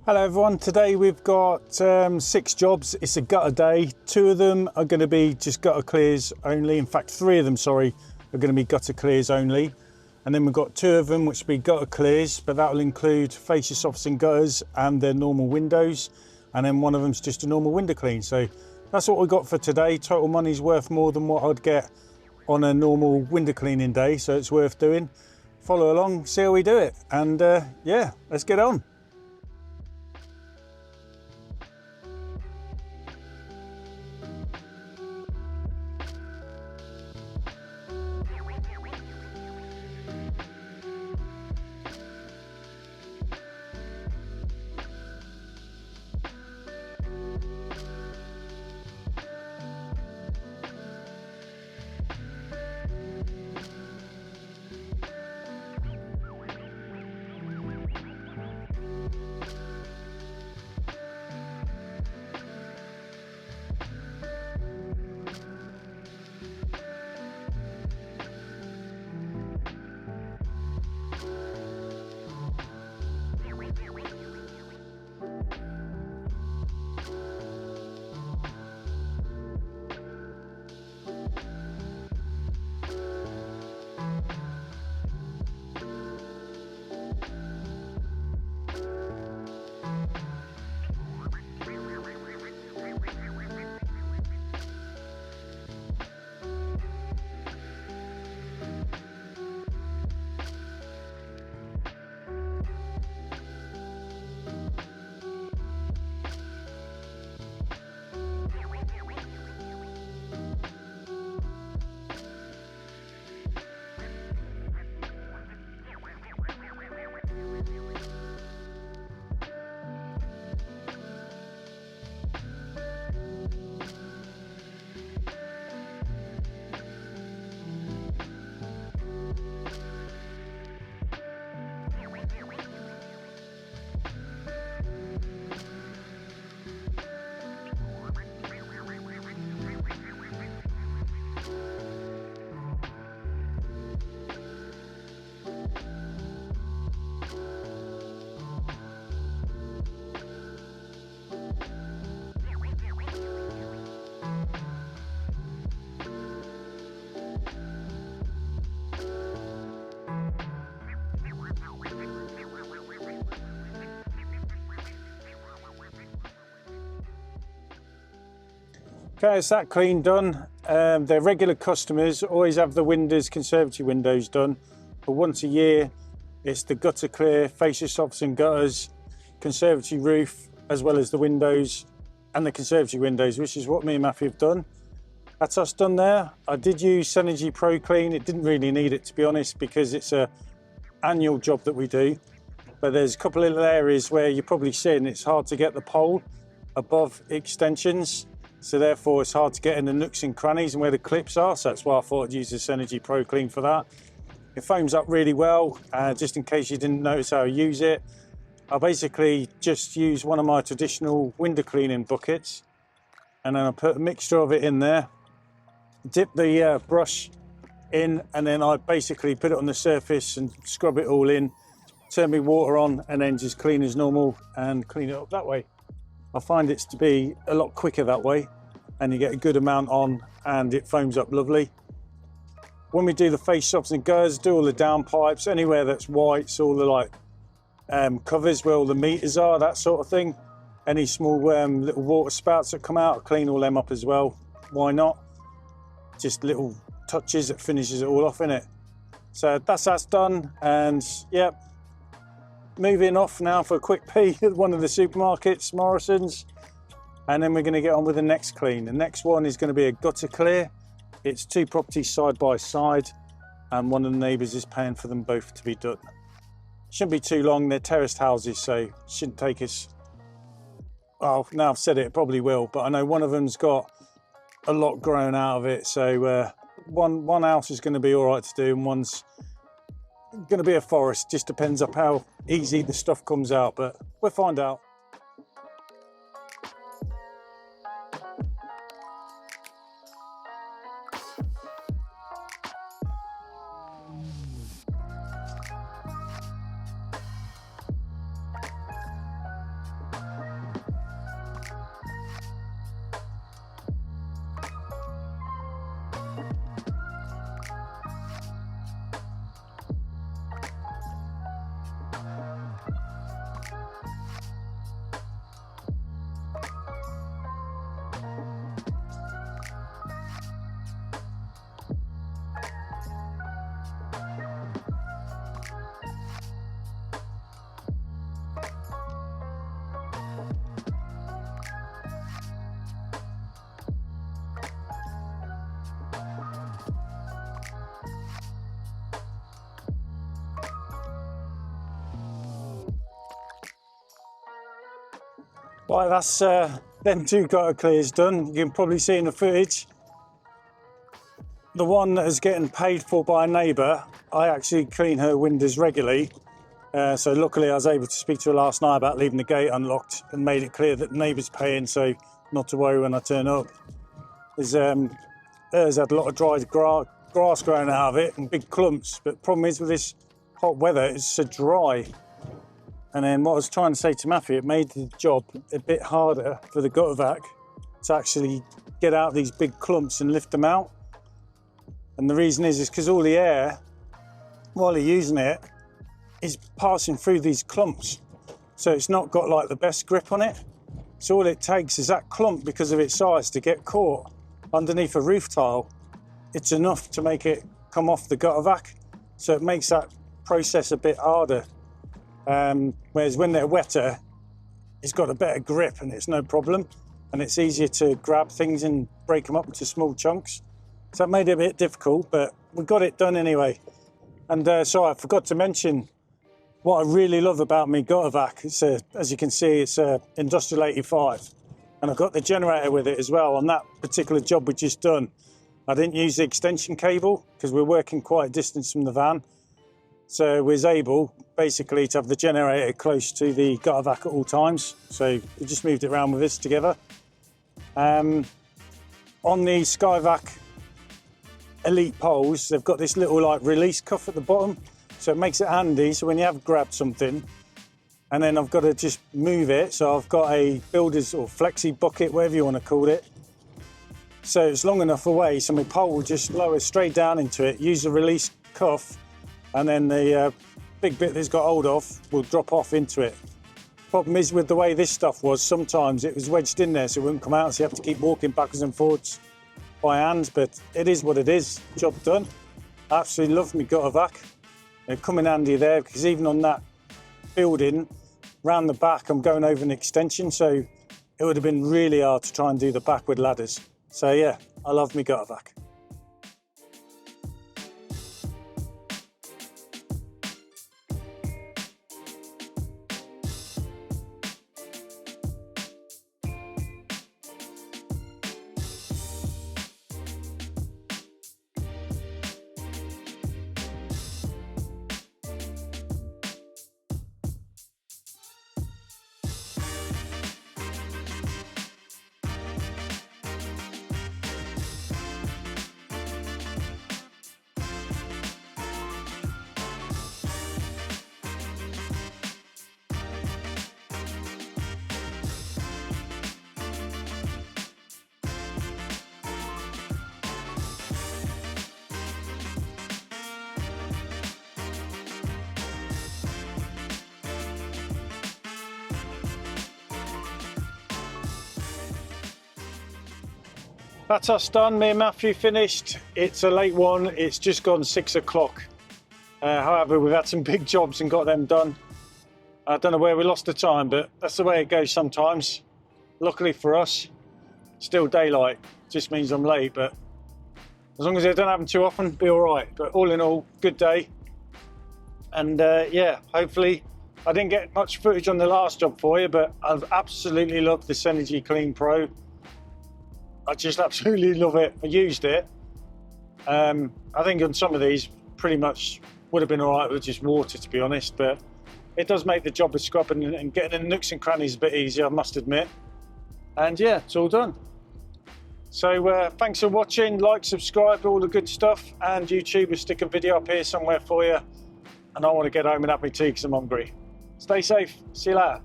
Hello everyone, today we've got 6 jobs. It's a gutter day. 2 of them are going to be just gutter clears only. In fact, 3 of them, sorry, are going to be gutter clears only. And then we've got 2 of them which will be gutter clears, but that will include fascia softs and gutters and their normal windows. And then one of them's just a normal window clean. So that's what we got for today. Total money's worth more than what I'd get on a normal window cleaning day, so it's worth doing. Follow along, see how we do it. And yeah, let's get on. Okay, it's that clean done. Their regular customers always have the windows, conservatory windows done, but once a year it's the gutter clear, fascia softs and gutters, conservatory roof, as well as the windows and the conservatory windows, which is what me and Matthew have done. That's us done there. I did use Synergy Pro Clean. It didn't really need it, to be honest, because it's a annual job that we do. But there's a couple of little areas where you're probably seeing it's hard to get the pole above extensions. So therefore it's hard to get in the nooks and crannies and where the clips are. So that's why I thought I'd use the Synergy Pro Clean for that. It foams up really well. Just in case you didn't notice how I use it, I basically just use one of my traditional window cleaning buckets, and then I put a mixture of it in there, dip the brush in, and then I basically put it on the surface and scrub it all in, turn my water on, and then just clean as normal and clean it up that way. I find it to be a lot quicker that way, and you get a good amount on and it foams up lovely. When we do the fascia softs and gutters, do all the downpipes, anywhere that's white, so all the like covers where all the meters are, that sort of thing. Any small little water spouts that come out, clean all them up as well. Why not? Just little touches that finishes it all off, innit? So that's done, and yeah. Moving off now for a quick pee at one of the supermarkets, Morrison's, and then we're going to get on with the next clean. The next one is going to be a gutter clear. It's 2 properties side by side, and one of the neighbours is paying for them both to be done. Shouldn't be too long. They're terraced houses, so shouldn't take us, well, now I've said it, it probably will, but I know one of them's got a lot grown out of it, so one house is going to be all right to do, and one's going to be a forest. Just depends up how easy the stuff comes out, but we'll find out. Right, that's them two gutter clears done. You can probably see in the footage. The one that is getting paid for by a neighbour, I actually clean her windows regularly. So luckily I was able to speak to her last night about leaving the gate unlocked and made it clear that the neighbour's paying, so not to worry when I turn up. Hers had a lot of dried grass growing out of it and big clumps, but the problem is with this hot weather, it's so dry. And then what I was trying to say to Matthew, it made the job a bit harder for the gutter vac to actually get out these big clumps and lift them out. And the reason is because all the air, while you're using it, is passing through these clumps. So it's not got like the best grip on it. So all it takes is that clump, because of its size, to get caught underneath a roof tile. It's enough to make it come off the gutter vac. So it makes that process a bit harder. Whereas when they're wetter, it's got a better grip and it's no problem. And it's easier to grab things and break them up into small chunks. So that made it a bit difficult, but we got it done anyway. And sorry, I forgot to mention what I really love about my gutter vac. It's as you can see, it's a Industrial 85. And I've got the generator with it as well. On that particular job we just done, I didn't use the extension cable because we're working quite a distance from the van. So we was able basically to have the generator close to the gutter vac at all times. So we just moved it around with this together. On the Skyvac Elite poles, they've got this little like release cuff at the bottom. So it makes it handy. So when you have grabbed something, and then I've got to just move it. So I've got a builder's or flexi bucket, whatever you want to call it. So it's long enough away, so my pole will just lower straight down into it, use the release cuff, and then the big bit that it's got hold of will drop off into it. Problem is with the way this stuff was, sometimes it was wedged in there so it wouldn't come out, so you have to keep walking backwards and forwards by hand, but it is what it is, job done. I absolutely love my gutter vac. It come in handy there because even on that building, round the back, I'm going over an extension, so it would have been really hard to try and do the back with ladders. So yeah, I love my gutter vac. That's us done. Me and Matthew finished. It's a late one. It's just gone 6 o'clock. However, we've had some big jobs and got them done. I don't know where we lost the time, but that's the way it goes sometimes. Luckily for us, still daylight. Just means I'm late, but as long as it don't happen too often, be all right. But all in all, good day. And yeah, hopefully, I didn't get much footage on the last job for you, but I've absolutely loved this Energy Clean Pro. I just absolutely love it. I used it. I think on some of these, pretty much would have been all right with just water, to be honest, but it does make the job of scrubbing and getting in the nooks and crannies a bit easier, I must admit. And yeah, it's all done. So thanks for watching, like, subscribe, all the good stuff, and YouTube will stick a video up here somewhere for you. And I want to get home and have my tea because I'm hungry. Stay safe. See you later.